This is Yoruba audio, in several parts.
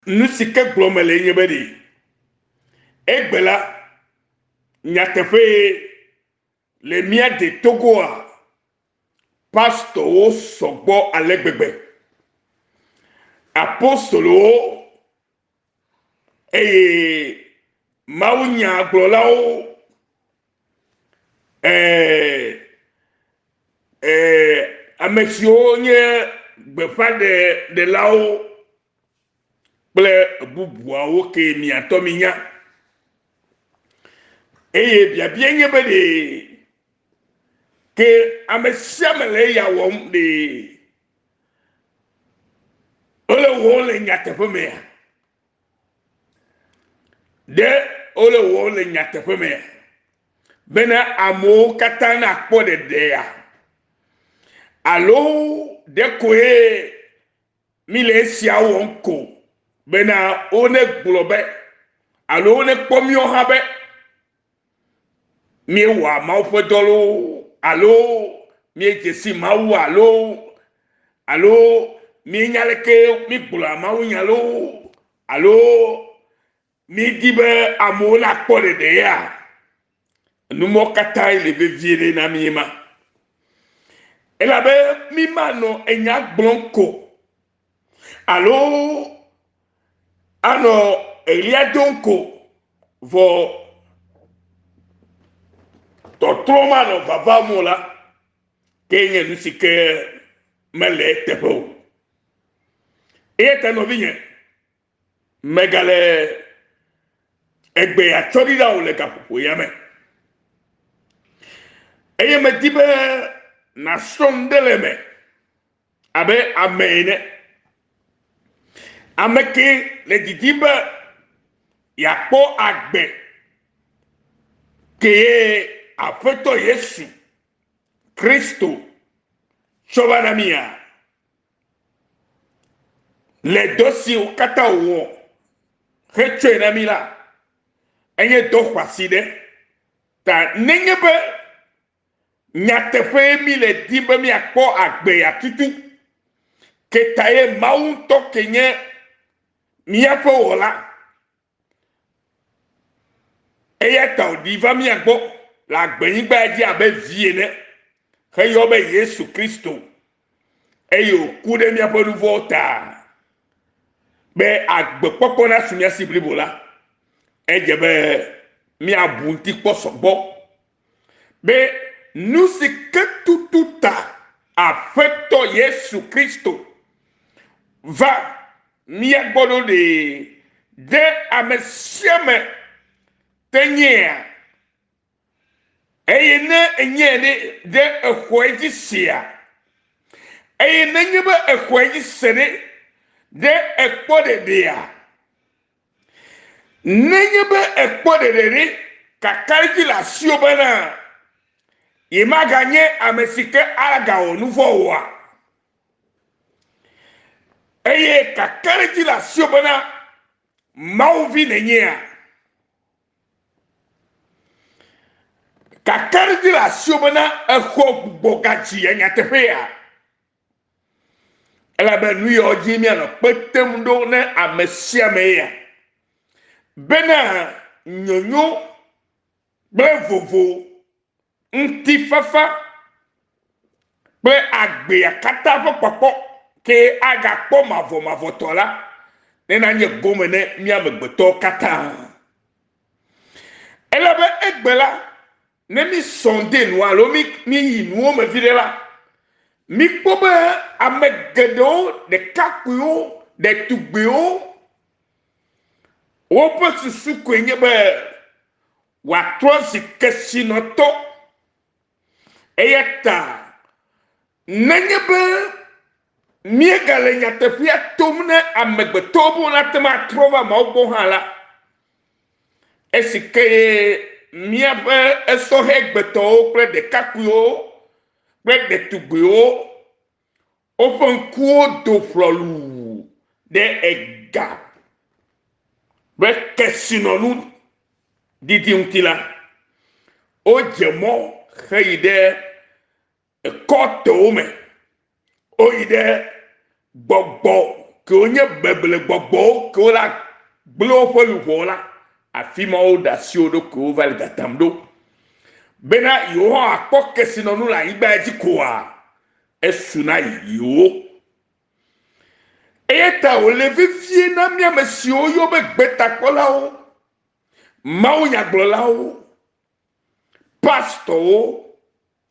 nous si que glomele nyebedi egbela nyatefe le mia de Togo a pastor o sogbo alegbegbe apostolo maunya glolao amesio nye gbefa de lao ple bubuawo ke mi atominya bia nye be de ke amesiamele ya wom de ole wo le nyatefe me de ole wo le nyatefe me bena amo katana kpo de ya alo de koe mi le sia wonko bena one globe alo one pomio habe mi wa ma ofodolo alo mi jesi ma wa alo mi nyaleke mi bula ma unyalo alo mi dibe amola kpole de ya numo kata ile be viere na mi ma elabe mi mano enya blonko alo ano eliadonko vo totroma no vava mola kenye nusike mele tepo no vinye megale egbe ya chorida o le kapupo yame me dibe na sondeleme abe amene ameke le didibe ya po agbe ke afeto Yesu Kristo chobana mia le dosi o kata wo hetwe na mila enye do kwaside ta nenyebe nyatefe mi le dimbe mi akpo agbe ya tutu ketaye maunto kenye mi afo wola ta odiva mi agbo la gbenyigba di abe viene heyo be Yesu Kristo eyo kude mi afo nouveau ta be agbe popo na sumia siblibola ejebe mi abunti posogbo be nous c'est que tout a affecto Yesu Kristo va mi agbono de amesiame tenyea enye de ekweji sia nyebe ekweji sere de ekpode dia nyebe ekpode de kakarji la siobana ima gagné amesike alaga o nouveau wa kakarji la siobana mauvi nenyea kakarji la siobana ekho bogaji enyatefea ela be nu yo jimi ano petem do ne amesiame ya bena nyonyo brevovo nti fafa pe agbe akata fo popo ke aga po mavo tola nena nye gomene mi amegbeto kata elabe egbela ne mi sonde no alo mi yinu me videla mi pobe amegedo de kakuyo de tugbeo opo susu kwenye be wa trosi kesinoto eyata nanyebe miegale nyatefia tomne amegbetobu na tema trova maobo hala esike miabe esohe gbeto pre de kakuyo pre de tugbeo ofan kuo do flolu de ega be kesinonu didi untila o jemo heide koto me o ide gbogbo que onye beble gbogbo que la glo fo luvola afima o dasio do ko val gatamdo bena yo akpoke sinonu la igba ji koa esuna yo eta o levi fie na mia mesio yo be gbeta kola o mawo nyagbola o pastor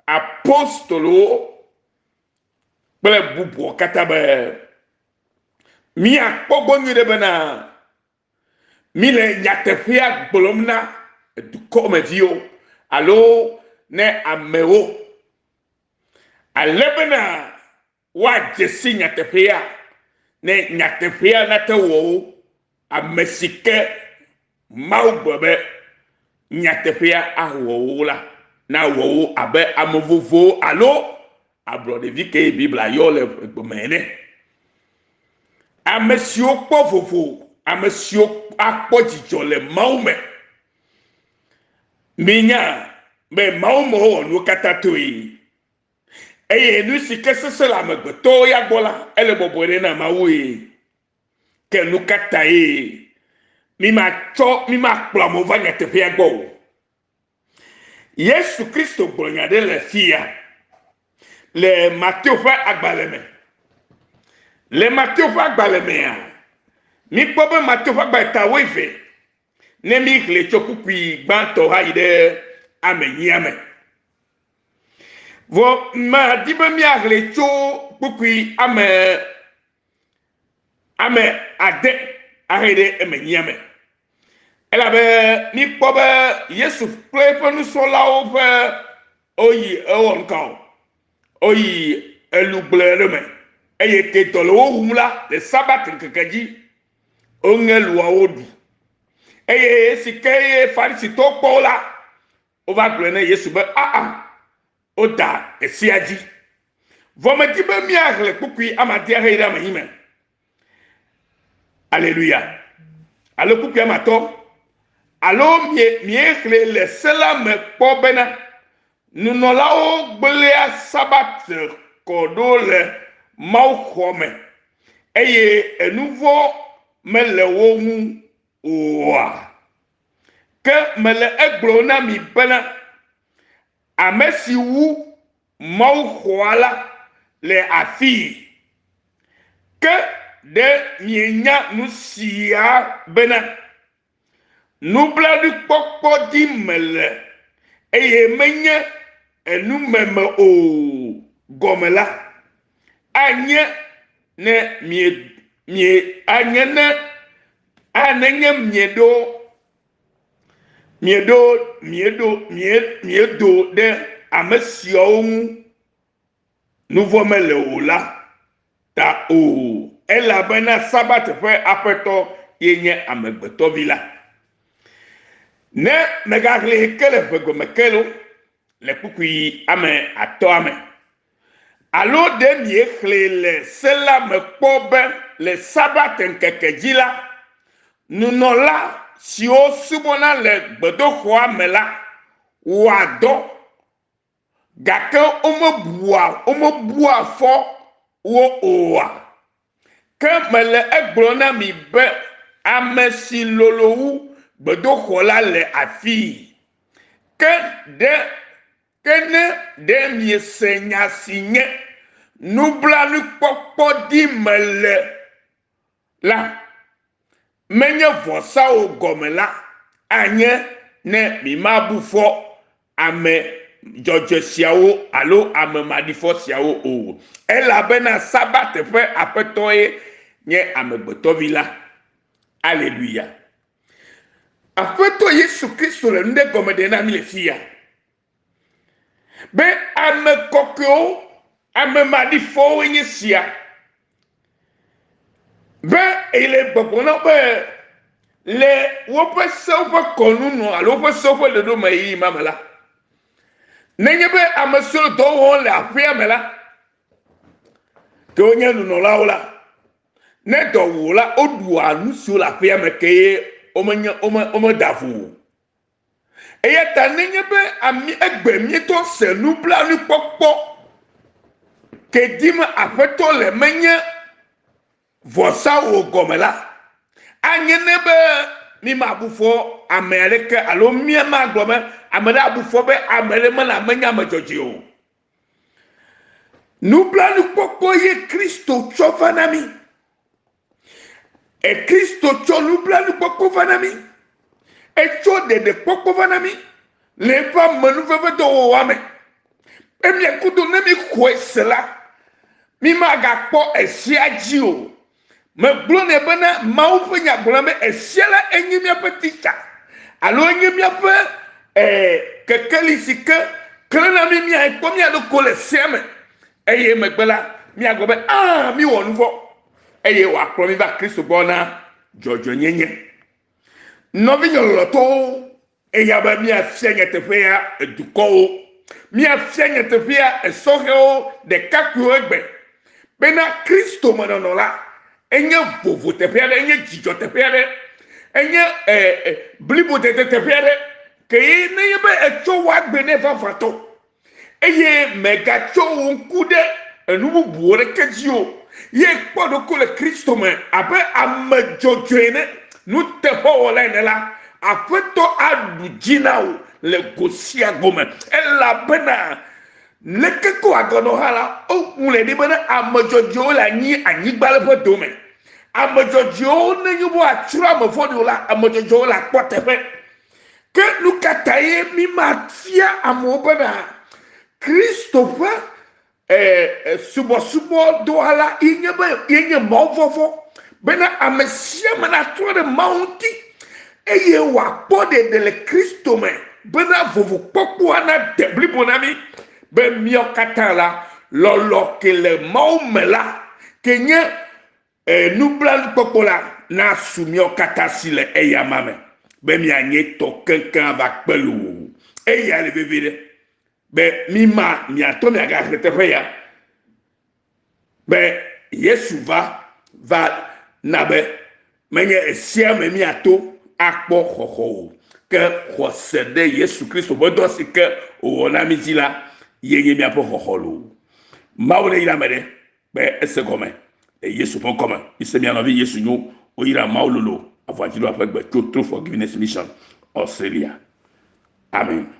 apostolo bele bubu katabe mi akpogbo nyire bena mi le nyatefia gbolomna du kome vio alo ne ameo alebena wa jesi nyatefia ne nyatefia na te wo amesike maugbobe nyatefia awo la na wo abe amovovo alo abrode vike bibla yo le gbomene amesio kpofofo amesio akpojijo le maume minya me maumo onu katatoi eye nu sikesese la megbeto ya gbola ele bobore na mawe ke nu katai mi ma kplamo vanya tepe agbo Yesu Kristo gbonyade le fia le Matthieu fa agbaleme le Matthieu fa agbaleme mi kpobe Matthieu fa gbata wefe ne mi kle chokukui gbanto ha ide amenyiame vo ma dibe mi agle cho kukui ame ade ahede amenyiame ela be mi kpobe Yesu plepe nu sola over oyi ewon oyi elugbleme eye ketolo ohumla le sabat nkekeji ongelu awodu eye sikeye farisi to pola ova glene Yesu be oda esiaji vometi be mi agle kukui amati ahede amanyime alléluia allo kukui amato allo miekle le sela me kpobena nunolao gblea sabat kodo le mauxome eye enuvo mele womu oa ke mele eglo na mi bena amesi wu mauxoala le afi ke de mienya nusia bena nubla du pokpo di mele eye menye enu meme o gomela anye ne mie anye ne anenye miedo de amesio nouveau mele o la ta o ela bena sabat fe apeto yenye amegbeto vila ne megagle kele fego mekelo le kukui ame ato ame alo de miekle le sela me kpobe le sabat nkekejila nunola si o subona le gbedoxo ame la wado gake omebua fo wo oa ke mele egblɔ na mi be ame si lolowu gbedoxɔ la le afi ke ne de miese nya si nye nublanukpɔkpɔ di mele la menye vɔsawo gɔme la anye ne mi ma bu fɔ ame dzɔdzɔ siawo alo ame maɖifɔ siawo o elabena sabat ƒe aƒetɔ ye nye amegbetɔvi la aleluya aƒetɔ Yesu Kristo le nu ɖe gɔme ɖe na mi le fia be ame kɔkɔewo ame maɖifɔwo nye sia be ele gbɔgbɔ na be le woƒe sewo ƒe kɔnu nɔ alo woƒe sewo ƒe ɖoɖo me yi ma me la nenye be ame siwo dɔ wɔm le aƒea me la ke wonye nunɔlawo la ne dɔ wò la woɖua nu siwo le aƒea me ke ye womeda vo eya ta nenye be egbe mietɔ se nublanukpɔkpɔ ke dim aƒetɔ le menye vosa wo gome la anye ne be mi ma bufo ameleke alo mi ma glome amele abufo be amele me na menya me joji o nubla nu pokpo ye Kristo tso fanami e Kristo tso nubla nu pokpo fanami e tso de pokpo fanami le pa menu feve do wa me e mi kudo ne mi kwesela mi ma ga kpo esiaji o me blo ne bena mau penya blo me esiala enyimia petita alo enyimia pe kekeli sike klena mi e kpo mi ado kole seme eye me gbela mi agobe mi wonu fo eye wa kpo mi ba Kristo bona jojo nyenye no vi nyoloto eya ba mi afenya tefea eduko mi afenya tefea esoheo de kaku egbe bena Kristo mononola enye vovo tefea enye jijo tefea enye blibo tefea ke ne yebe echo wa gbe ne fafato eye mega cho nkude enubu buore kejio ye kpodo ko le Kristo me abe amajojoene nu teho wala ne la afeto adujina o le gosia gome ela bena leke ko agono hala o mule ni bena amajojo la ni anyigbale fo dome amajojo ne yubo atura mafodi la amajojo la kpotefe ke nu kataye mi mafia amobena Christopher subo doala inye mavofo bena amesia mana tore maunti eye wa pode de le Kristo me bena vovo popo ana debli bonami be mio katala lolo ke le maumela kenye nublan popola na sumio katasile eya mame be mi anye to kankan ba pelu eya le bebede be mima mi ato mi aga retefe ya be Yesu va na be menye esia me mi ato akpo hoho ke hosede Yesu Kristo bodo sike o na mi jila yenye mi apo hoholo mawle ila mede be ese gome e Yesu pon koma ise mi anovi Yesu nyo o ira mawlolo avoitilo apegbe to true forgiveness mission Australia. Amen.